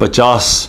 50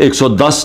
$110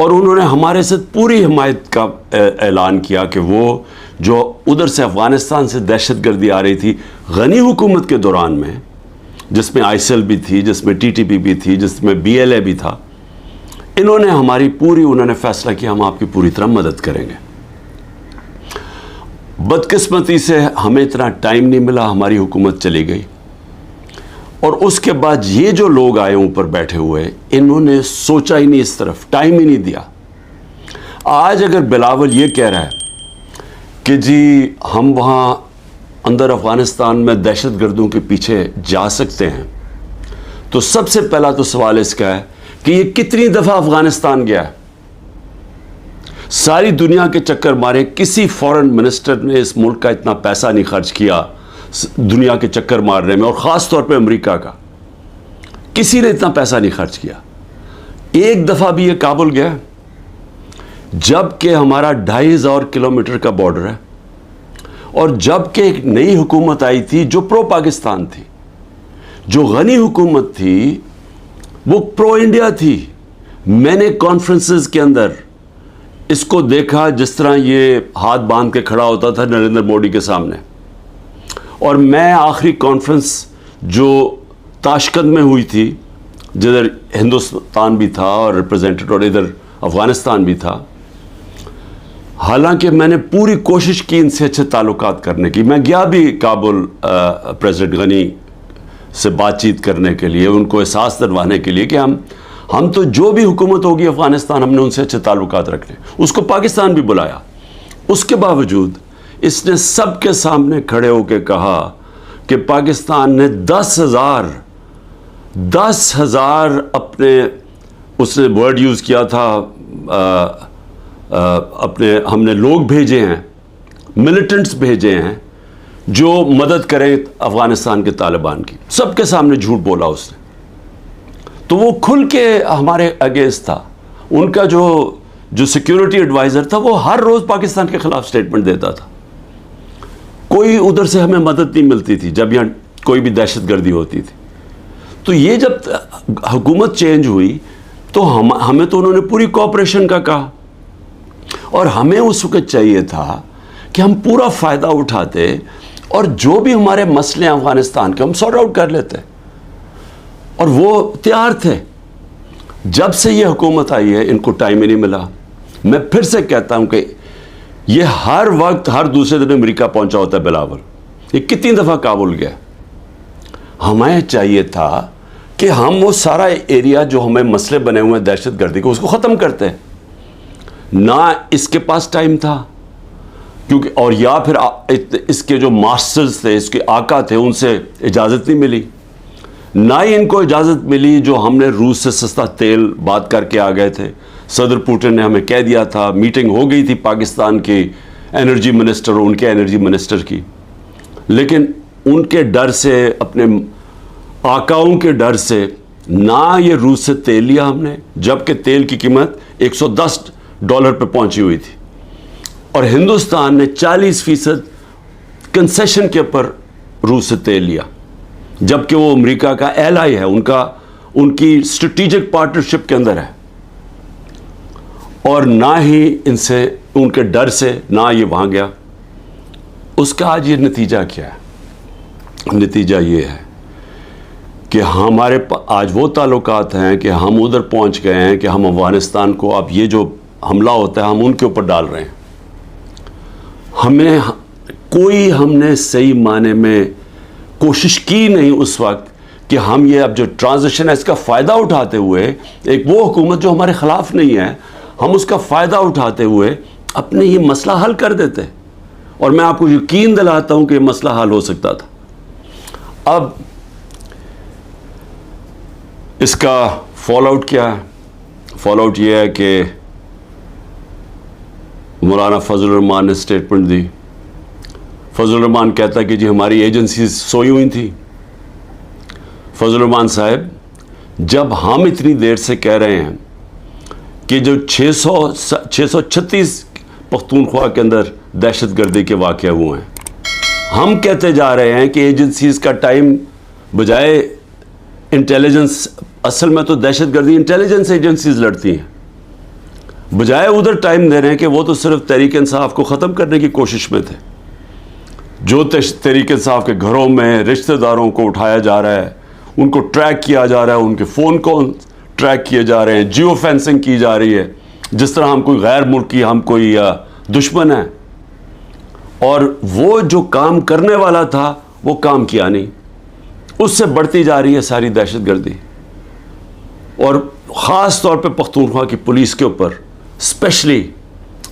اور انہوں نے ہمارے سے پوری حمایت کا اعلان کیا کہ وہ جو ادھر سے افغانستان سے دہشت گردی آ رہی تھی غنی حکومت کے دوران میں، جس میں آئیسل بھی تھی، جس میں ٹی ٹی پی بھی تھی، جس میں بی ایل اے بھی تھا، انہوں نے فیصلہ کیا ہم آپ کی پوری طرح مدد کریں گے۔ بدقسمتی سے ہمیں اتنا ٹائم نہیں ملا، ہماری حکومت چلی گئی، اور اس کے بعد یہ جو لوگ آئے اوپر بیٹھے ہوئے، انہوں نے سوچا ہی نہیں، اس طرف ٹائم ہی نہیں دیا۔ آج اگر بلاول یہ کہہ رہا ہے کہ جی ہم وہاں اندر افغانستان میں دہشت گردوں کے پیچھے جا سکتے ہیں، تو سب سے پہلا تو سوال اس کا ہے کہ یہ کتنی دفعہ افغانستان گیا ہے؟ ساری دنیا کے چکر مارے، کسی فورن منسٹر نے اس ملک کا اتنا پیسہ نہیں خرچ کیا دنیا کے چکر مارنے میں، اور خاص طور پہ امریکہ کا کسی نے اتنا پیسہ نہیں خرچ کیا۔ ایک دفعہ بھی یہ کابل گیا جب کہ ہمارا 2500 کلومیٹر کا بارڈر ہے، اور جب کہ ایک نئی حکومت آئی تھی جو پرو پاکستان تھی، جو غنی حکومت تھی، وہ پرو انڈیا تھی۔ میں نے کانفرنسز کے اندر اس کو دیکھا جس طرح یہ ہاتھ باندھ کے کھڑا ہوتا تھا نریندر مودی کے سامنے، اور میں آخری کانفرنس جو تاشقند میں ہوئی تھی، جدھر ہندوستان بھی تھا اور ریپرزینٹیڈ، اور ادھر افغانستان بھی تھا، حالانکہ میں نے پوری کوشش کی ان سے اچھے تعلقات کرنے کی، میں گیا بھی کابل پریزیڈنٹ غنی سے بات چیت کرنے کے لیے، ان کو احساس دلوانے کے لیے کہ ہم تو جو بھی حکومت ہوگی افغانستان، ہم نے ان سے اچھے تعلقات رکھنے۔ اس کو پاکستان بھی بلایا، اس کے باوجود اس نے سب کے سامنے کھڑے ہو کے کہا کہ پاکستان نے 10,000 اپنے، اس نے ورڈ یوز کیا تھا، اپنے ہم نے لوگ بھیجے ہیں، ملیٹنٹس بھیجے ہیں جو مدد کریں افغانستان کے طالبان کی۔ سب کے سامنے جھوٹ بولا اس نے، تو وہ کھل کے ہمارے اگینسٹ تھا۔ ان کا جو سیکیورٹی ایڈوائزر تھا، وہ ہر روز پاکستان کے خلاف سٹیٹمنٹ دیتا تھا۔ کوئی ادھر سے ہمیں مدد نہیں ملتی تھی جب یہاں کوئی بھی دہشت گردی ہوتی تھی۔ تو یہ جب حکومت چینج ہوئی تو ہمیں تو انہوں نے پوری کوآپریشن کا کہا، اور ہمیں اس وقت چاہیے تھا کہ ہم پورا فائدہ اٹھاتے، اور جو بھی ہمارے مسئلے ہیں افغانستان کے، ہم سارٹ آؤٹ کر لیتے، اور وہ تیار تھے۔ جب سے یہ حکومت آئی ہے ان کو ٹائم ہی نہیں ملا۔ میں پھر سے کہتا ہوں کہ یہ ہر وقت ہر دوسرے دن امریکہ پہنچا ہوتا ہے بلاول، یہ کتنی دفعہ کابل گیا۔ ہمیں چاہیے تھا کہ ہم وہ سارا ایریا جو ہمیں مسئلے بنے ہوئے ہیں دہشت گردی کو، اس کو ختم کرتے، نہ اس کے پاس ٹائم تھا، کیونکہ اور یا پھر اس کے جو ماسٹرز تھے، اس کے آقا تھے، ان سے اجازت نہیں ملی، نہ ہی ان کو اجازت ملی جو ہم نے روس سے سستا تیل بات کر کے آ گئے تھے۔ صدر پوٹن نے ہمیں کہہ دیا تھا، میٹنگ ہو گئی تھی پاکستان کی انرجی منسٹر اور ان کے انرجی منسٹر کی، لیکن ان کے ڈر سے، اپنے آقاؤں کے ڈر سے، نہ یہ روس سے تیل لیا ہم نے، جبکہ تیل کی قیمت $110 پہ پہنچی ہوئی تھی، اور ہندوستان نے 40% کنسیشن کے اوپر روس سے تیل لیا، جبکہ وہ امریکہ کا ایلائی ہے، ان کی اسٹریٹجک پارٹنرشپ کے اندر ہے، اور نہ ہی ان سے، ان کے ڈر سے نہ یہ وہاں گیا۔ اس کا آج یہ نتیجہ کیا ہے؟ نتیجہ یہ ہے کہ ہمارے آج وہ تعلقات ہیں کہ ہم ادھر پہنچ گئے ہیں کہ ہم افغانستان کو اب یہ جو حملہ ہوتا ہے ہم ان کے اوپر ڈال رہے ہیں۔ ہم نے صحیح معنی میں کوشش کی نہیں اس وقت کہ ہم یہ اب جو ٹرانزیشن ہے اس کا فائدہ اٹھاتے ہوئے، ایک وہ حکومت جو ہمارے خلاف نہیں ہے، ہم اس کا فائدہ اٹھاتے ہوئے اپنے یہ مسئلہ حل کر دیتے، اور میں آپ کو یقین دلاتا ہوں کہ یہ مسئلہ حل ہو سکتا تھا۔ اب اس کا فال آؤٹ کیا ہے؟ فال آؤٹ یہ ہے کہ مولانا فضل الرحمان نے سٹیٹمنٹ دی۔ فضل الرحمان کہتا ہے کہ جی ہماری ایجنسیز سوئی ہوئی تھیں۔ فضل الرحمان صاحب، جب ہم اتنی دیر سے کہہ رہے ہیں کہ جو 636 پختونخوا کے اندر دہشت گردی کے واقعے ہوئے ہیں، ہم کہتے جا رہے ہیں کہ ایجنسیز کا ٹائم بجائے انٹیلیجنس، اصل میں تو دہشت گردی انٹیلیجنس ایجنسیز لڑتی ہیں، بجائے ادھر ٹائم دینے کہ وہ تو صرف تحریک انصاف کو ختم کرنے کی کوشش میں تھے. جو تحریک انصاف کے گھروں میں رشتہ داروں کو اٹھایا جا رہا ہے, ان کو ٹریک کیا جا رہا ہے, ان کے فون کو ٹریک کیے جا رہے ہیں, جیو فینسنگ کی جا رہی ہے, جس طرح ہم کوئی غیر ملکی, ہم کوئی دشمن ہیں. اور وہ جو کام کرنے والا تھا وہ کام کیا نہیں. اس سے بڑھتی جا رہی ہے ساری دہشت گردی, اور خاص طور پہ پختونخوا کی پولیس کے اوپر, اسپیشلی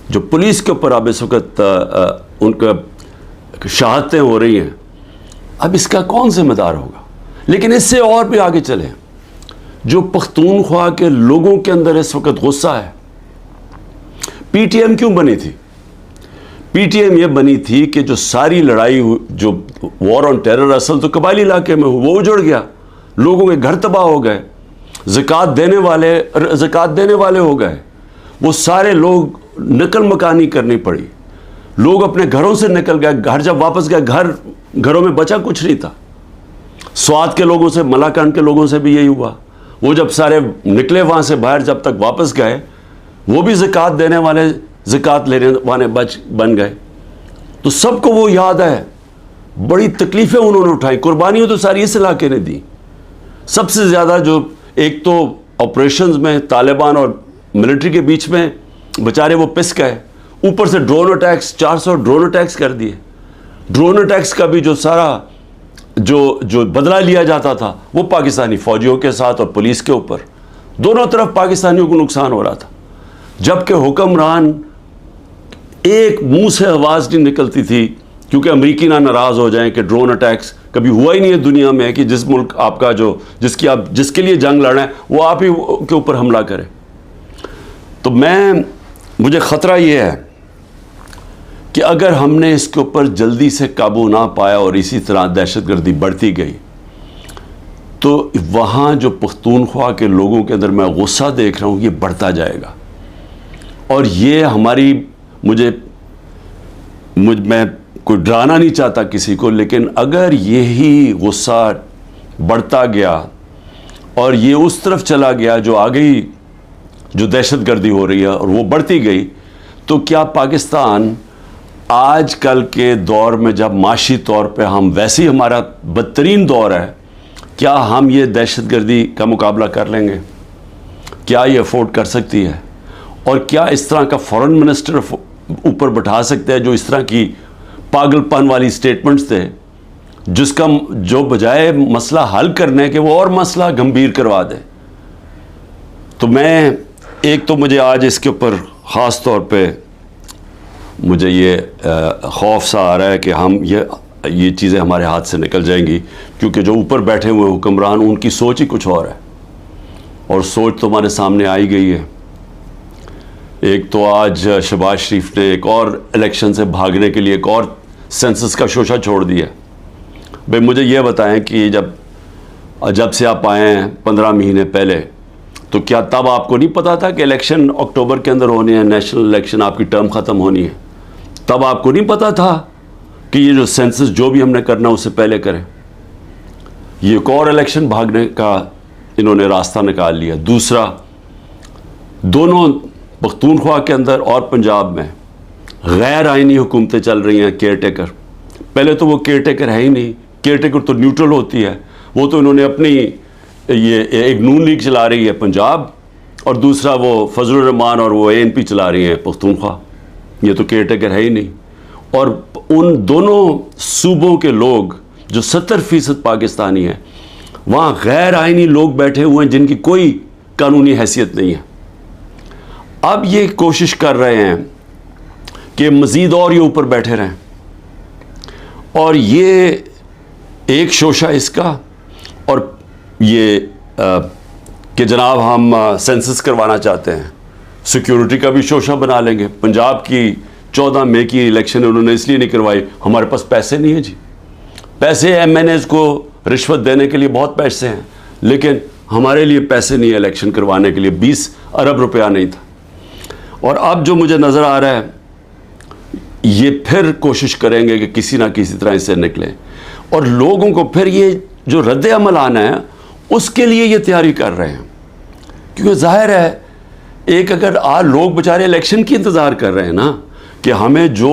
جو پولیس کے اوپر اب اس وقت ان کا شہادتیں ہو رہی ہیں. اب اس کا کون ذمہ دار ہوگا؟ لیکن اس سے اور بھی آگے چلیں, جو پختونخوا کے لوگوں کے اندر اس وقت غصہ ہے. پی ٹی ایم کیوں بنی تھی؟ پی ٹی ایم یہ بنی تھی کہ جو ساری لڑائی, جو وار آن ٹیرر اصل تو قبائلی علاقے میں وہ اجڑ گیا, لوگوں کے گھر تباہ ہو گئے, زکوٰۃ دینے والے ہو گئے, وہ سارے لوگ نقل مکانی کرنی پڑی, لوگ اپنے گھروں سے نکل گئے, گھر جب واپس گئے گھروں میں بچا کچھ نہیں تھا. سوات کے لوگوں سے, ملاکنڈ کے لوگوں سے بھی یہی ہوا. وہ جب سارے نکلے وہاں سے باہر, جب تک واپس گئے وہ بھی زکوٰۃ دینے والے, زکوٰۃ لینے والے بن گئے. تو سب کو وہ یاد ہے, بڑی تکلیفیں انہوں نے اٹھائی, قربانیاں تو ساری اس علاقے نے دی. سب سے زیادہ جو ایک تو آپریشنز میں طالبان اور ملٹری کے بیچ میں بیچارے وہ پس گئے, اوپر سے ڈرون اٹیکس, 400 ڈرون اٹیکس کر دیے. ڈرون اٹیکس کا بھی جو سارا جو بدلہ لیا جاتا تھا وہ پاکستانی فوجیوں کے ساتھ اور پولیس کے اوپر, دونوں طرف پاکستانیوں کو نقصان ہو رہا تھا. جبکہ حکمران ایک منہ سے آواز نہیں نکلتی تھی, کیونکہ امریکی نہ ناراض ہو جائیں کہ ڈرون اٹیکس کبھی ہوا ہی نہیں ہے دنیا میں کہ جس ملک آپ کا جس کے لیے جنگ لڑنا ہے وہ آپ ہی کے اوپر حملہ کرے. تو مجھے خطرہ یہ ہے کہ اگر ہم نے اس کے اوپر جلدی سے قابو نہ پایا اور اسی طرح دہشت گردی بڑھتی گئی, تو وہاں جو پختونخوا کے لوگوں کے اندر میں غصہ دیکھ رہا ہوں یہ بڑھتا جائے گا. اور یہ میں کوئی ڈرانا نہیں چاہتا کسی کو, لیکن اگر یہی غصہ بڑھتا گیا اور یہ اس طرف چلا گیا جو آگئی جو دہشت گردی ہو رہی ہے اور وہ بڑھتی گئی, تو کیا پاکستان آج کل کے دور میں جب معاشی طور پہ ہم ویسے ہی ہمارا بدترین دور ہے, کیا ہم یہ دہشت گردی کا مقابلہ کر لیں گے؟ کیا یہ افورڈ کر سکتی ہے؟ اور کیا اس طرح کا فورن منسٹر اوپر بٹھا سکتے ہیں جو اس طرح کی پاگل پن والی سٹیٹمنٹس تھے, جو بجائے مسئلہ حل کرنے کے وہ اور مسئلہ گمبھیر کروا دے؟ تو مجھے آج اس کے اوپر خاص طور پہ مجھے یہ خوف سا آ رہا ہے کہ یہ چیزیں ہمارے ہاتھ سے نکل جائیں گی, کیونکہ جو اوپر بیٹھے ہوئے حکمران ان کی سوچ ہی کچھ اور ہے, اور سوچ تو ہمارے سامنے آئی گئی ہے. ایک تو آج شہباز شریف نے ایک اور الیکشن سے بھاگنے کے لیے ایک اور سینسس کا شوشہ چھوڑ دیا. بھئی مجھے یہ بتائیں کہ جب سے آپ آئے ہیں 15 مہینے پہلے, تو کیا تب آپ کو نہیں پتا تھا کہ الیکشن اکتوبر کے اندر ہونی ہے, نیشنل الیکشن, آپ کی ٹرم ختم ہونی ہے؟ تب آپ کو نہیں پتا تھا کہ یہ جو سینسس جو بھی ہم نے کرنا اس سے پہلے کریں؟ یہ ایک اور الیکشن بھاگنے کا انہوں نے راستہ نکال لیا. دوسرا, دونوں پختونخوا کے اندر اور پنجاب میں غیر آئینی حکومتیں چل رہی ہیں, کیئر ٹیکر. پہلے تو وہ کیئر ٹیکر ہے ہی نہیں, کیئر ٹیکر تو نیوٹرل ہوتی ہے, وہ تو انہوں نے اپنی یہ ایک نون لیگ چلا رہی ہے پنجاب, اور دوسرا وہ فضل الرحمان اور وہ ANP چلا رہی ہیں پختونخوا. یہ تو کیئر ٹیکر ہے ہی نہیں. اور ان دونوں صوبوں کے لوگ جو 70% پاکستانی ہیں, وہاں غیر آئینی لوگ بیٹھے ہوئے ہیں جن کی کوئی قانونی حیثیت نہیں ہے. اب یہ کوشش کر رہے ہیں کہ مزید اور یہ اوپر بیٹھے رہیں, اور یہ ایک شوشہ اس کا, اور یہ کہ جناب ہم سینسس کروانا چاہتے ہیں, سیکیورٹی کا بھی شوشہ بنا لیں گے. پنجاب کی 14 مئی کی الیکشن انہوں نے اس لیے نہیں کروائی, ہمارے پاس پیسے نہیں ہیں جی. پیسے MNAs کو رشوت دینے کے لیے بہت پیسے ہیں, لیکن ہمارے لیے پیسے نہیں ہیں الیکشن کروانے کے لیے, 20 ارب روپیہ نہیں تھا. اور اب جو مجھے نظر آ رہا ہے, یہ پھر کوشش کریں گے کہ کسی نہ کسی طرح اس سے نکلیں, اور لوگوں کو پھر یہ جو رد عمل آنا ہے اس کے لیے یہ تیاری کر رہے ہیں. کیونکہ ظاہر ہے ایک اگر لوگ بیچارے الیکشن کی انتظار کر رہے ہیں نا کہ ہمیں جو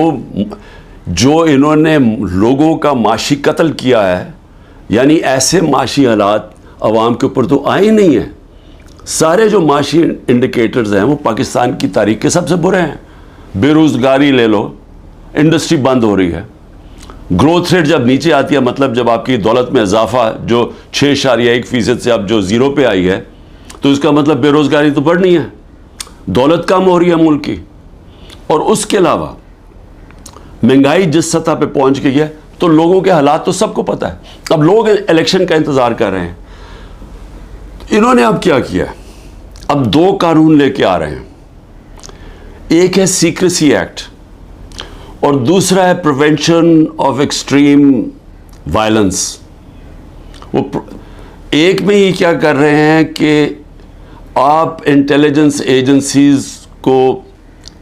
انہوں نے لوگوں کا معاشی قتل کیا ہے، یعنی ایسے معاشی حالات عوام کے اوپر تو آئے ہی نہیں ہیں. سارے جو معاشی انڈیکیٹرز ہیں وہ پاکستان کی تاریخ کے سب سے برے ہیں. بے روزگاری لے لو، انڈسٹری بند ہو رہی ہے. گروتھ ریٹ جب نیچے آتی ہے، مطلب جب آپ کی دولت میں اضافہ جو 6.1% سے اب جو 0 پہ آئی ہے، تو اس کا مطلب بے روزگاری تو بڑھنی ہے، دولت کم ہو رہی ہے ملک کی. اور اس کے علاوہ مہنگائی جس سطح پہ پہنچ گئی ہے تو لوگوں کے حالات تو سب کو پتہ ہے. اب لوگ الیکشن کا انتظار کر رہے ہیں. انہوں نے اب کیا کیا ہے؟ اب 2 قانون لے کے آ رہے ہیں. ایک ہے سیکریسی ایکٹ اور دوسرا ہے پریونشن آف ایکسٹریم وائلنس. وہ ایک میں ہی کیا کر رہے ہیں کہ آپ انٹیلیجنس ایجنسیز کو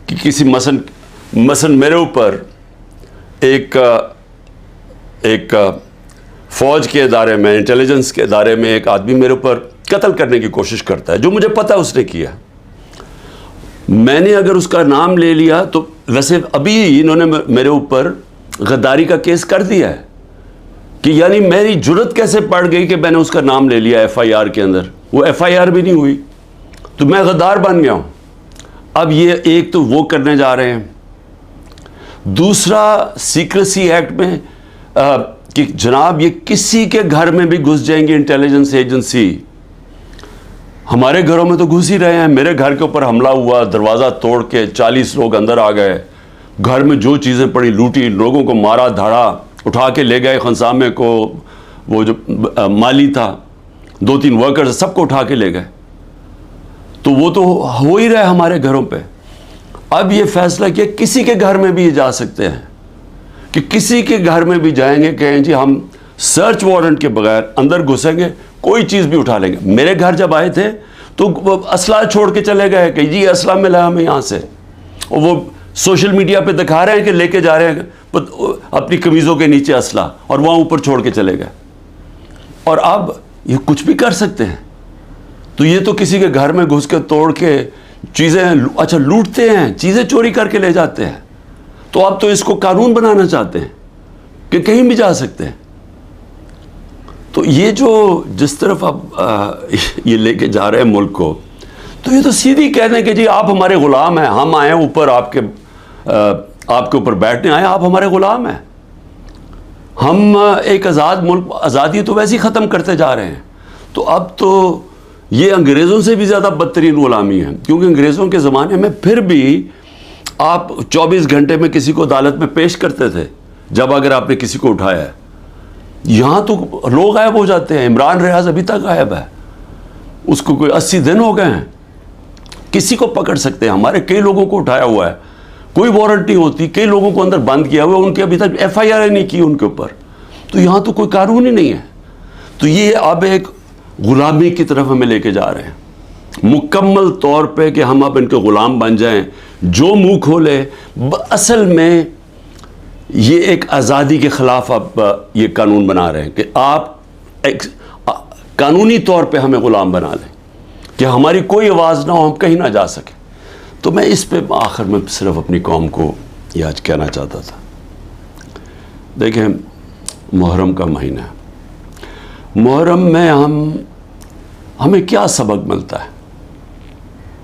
کسی مثلا میرے اوپر ایک فوج کے ادارے میں، انٹیلیجنس کے ادارے میں ایک آدمی میرے اوپر قتل کرنے کی کوشش کرتا ہے، جو مجھے پتہ اس نے کیا. میں نے اگر اس کا نام لے لیا تو ویسے ابھی انہوں نے میرے اوپر غداری کا کیس کر دیا ہے کہ یعنی میری جرت کیسے پڑ گئی کہ میں نے اس کا نام لے لیا FIR کے اندر. وہ FIR بھی نہیں ہوئی تو میں غدار بن گیا ہوں. اب یہ ایک تو وہ کرنے جا رہے ہیں. دوسرا سیکریسی ایکٹ میں کہ جناب یہ کسی کے گھر میں بھی گھس جائیں گے انٹیلیجنس ایجنسی. ہمارے گھروں میں تو گھس ہی رہے ہیں. میرے گھر کے اوپر حملہ ہوا، دروازہ توڑ کے 40 لوگ اندر آ گئے، گھر میں جو چیزیں پڑی لوٹی، لوگوں کو مارا دھاڑا، اٹھا کے لے گئے خنسامے کو. وہ جو مالی تھا، 2-3 ورکرز، سب کو اٹھا کے لے گئے. تو وہ تو ہو ہی رہا ہے ہمارے گھروں پہ. اب یہ فیصلہ کیا کسی کے گھر میں بھی یہ جا سکتے ہیں کہ کسی کے گھر میں بھی جائیں گے، کہیں جی ہم سرچ وارنٹ کے بغیر اندر گھسیں گے، کوئی چیز بھی اٹھا لیں گے. میرے گھر جب آئے تھے تو اسلحہ چھوڑ کے چلے گئے کہ جی اسلحہ ملا ہمیں یہاں سے. اور وہ سوشل میڈیا پہ دکھا رہے ہیں کہ لے کے جا رہے ہیں اپنی قمیضوں کے نیچے اسلحہ، اور وہاں اوپر چھوڑ کے چلے گئے. اور اب یہ کچھ بھی کر سکتے ہیں. تو یہ تو کسی کے گھر میں گھس کے توڑ کے چیزیں اچھا لوٹتے ہیں، چیزیں چوری کر کے لے جاتے ہیں. تو اب تو اس کو قانون بنانا چاہتے ہیں کہ کہیں بھی جا سکتے ہیں. تو یہ جو جس طرف اب یہ لے کے جا رہے ہیں ملک کو، تو یہ تو سیدھی کہہ دیں کہ جی آپ ہمارے غلام ہیں، ہم آئے اوپر آپ کے اوپر بیٹھنے آئے، آپ ہمارے غلام ہیں. ہم ایک آزاد ملک، آزادی تو ویسے ہی ختم کرتے جا رہے ہیں. تو اب تو یہ انگریزوں سے بھی زیادہ بدترین غلامی ہے، کیونکہ انگریزوں کے زمانے میں پھر بھی آپ 24 گھنٹے میں کسی کو عدالت میں پیش کرتے تھے جب اگر آپ نے کسی کو اٹھایا ہے. یہاں تو لوگ غائب ہو جاتے ہیں. عمران ریاض ابھی تک غائب ہے، اس کو کوئی 80 دن ہو گئے ہیں. کسی کو پکڑ سکتے ہیں. ہمارے کئی لوگوں کو اٹھایا ہوا ہے، کوئی وارنٹ نہیں ہوتی. کئی لوگوں کو اندر بند کیا ہوا ہے، ان کے ابھی تک FIR نہیں کی ان کے اوپر. تو یہاں تو کوئی قانون ہی نہیں ہے. تو یہ اب ایک غلامی کی طرف ہمیں لے کے جا رہے ہیں مکمل طور پہ کہ ہم اب ان کے غلام بن جائیں، جو منہ کھولے. اصل میں یہ ایک آزادی کے خلاف اب یہ قانون بنا رہے ہیں کہ آپ قانونی طور پہ ہمیں غلام بنا لیں کہ ہماری کوئی آواز نہ ہو، ہم کہیں نہ جا سکیں. تو میں اس پہ آخر میں صرف اپنی قوم کو یہ آج کہنا چاہتا تھا. دیکھیں، محرم کا مہینہ ہے. محرم میں ہمیں کیا سبق ملتا ہے؟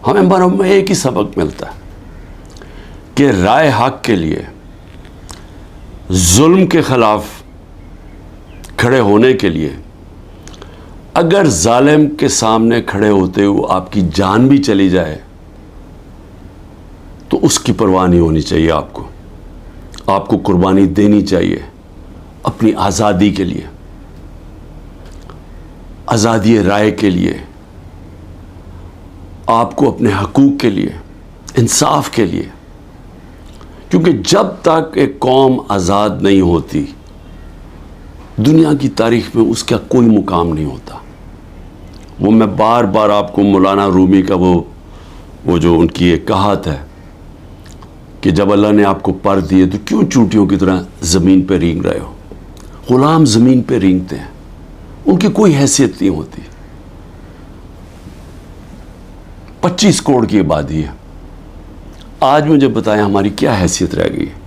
ہمیں محرم میں ایک ہی سبق ملتا ہے کہ رائے حق کے لیے، ظلم کے خلاف کھڑے ہونے کے لیے اگر ظالم کے سامنے کھڑے ہوتے ہوئے آپ کی جان بھی چلی جائے تو اس کی پرواہ نہیں ہونی چاہیے. آپ کو قربانی دینی چاہیے اپنی آزادی کے لیے، آزادی رائے کے لیے، آپ کو اپنے حقوق کے لیے، انصاف کے لیے. کیونکہ جب تک ایک قوم آزاد نہیں ہوتی، دنیا کی تاریخ میں اس کا کوئی مقام نہیں ہوتا. وہ میں بار بار آپ کو مولانا رومی کا وہ جو ان کی ایک کہات ہے کہ جب اللہ نے آپ کو پر دیے تو کیوں چونٹیوں کی طرح زمین پہ رینگ رہے ہو. غلام زمین پہ رینگتے ہیں، ان کی کوئی حیثیت نہیں ہوتی. 25 کروڑ کی آبادی ہے. آج مجھے بتائیں ہماری کیا حیثیت رہ گئی ہے؟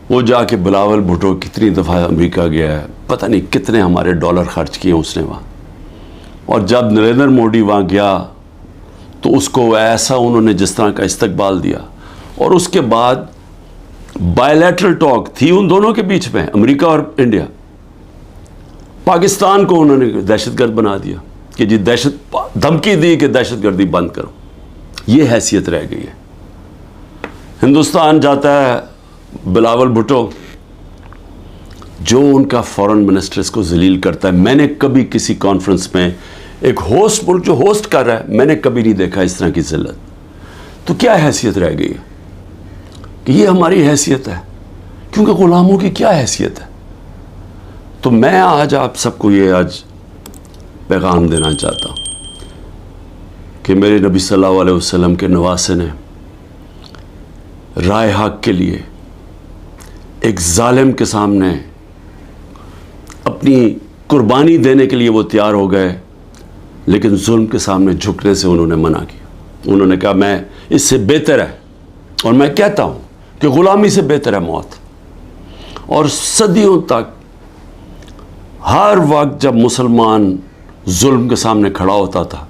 وہ جا کے بلاول بھٹو کتنی دفعہ امریکہ گیا ہے, پتہ نہیں کتنے ہمارے ڈالر خرچ کیے اس نے وہاں, اور جب نریندر مودی وہاں گیا تو اس کو ایسا انہوں نے جس طرح کا استقبال دیا. اور اس کے بعد بائیلیٹرل ٹاک تھی ان دونوں کے بیچ میں, امریکہ اور انڈیا. پاکستان کو انہوں نے دہشت گرد بنا دیا کہ جی دھمکی دی کہ دہشت گردی بند کرو. یہ حیثیت رہ گئی ہے. ہندوستان جاتا ہے بلاول بھٹو, جو ان کا فارن منسٹر اس کو ذلیل کرتا ہے. میں نے کبھی کسی کانفرنس میں ایک ہوسٹ ملک جو ہوسٹ کر رہا ہے, میں نے کبھی نہیں دیکھا اس طرح کی ذلت. تو کیا حیثیت رہ گئی ہے کہ یہ ہماری حیثیت ہے, کیونکہ غلاموں کی کیا حیثیت ہے. تو میں آج آپ سب کو یہ آج پیغام دینا چاہتا ہوں کہ میرے نبی صلی اللہ علیہ وسلم کے نواسے نے رائے حق کے لیے ایک ظالم کے سامنے اپنی قربانی دینے کے لیے وہ تیار ہو گئے, لیکن ظلم کے سامنے جھکنے سے انہوں نے منع کیا. انہوں نے کہا میں اس سے بہتر ہے, اور میں کہتا ہوں کہ غلامی سے بہتر ہے موت. اور صدیوں تک ہر وقت جب مسلمان ظلم کے سامنے کھڑا ہوتا تھا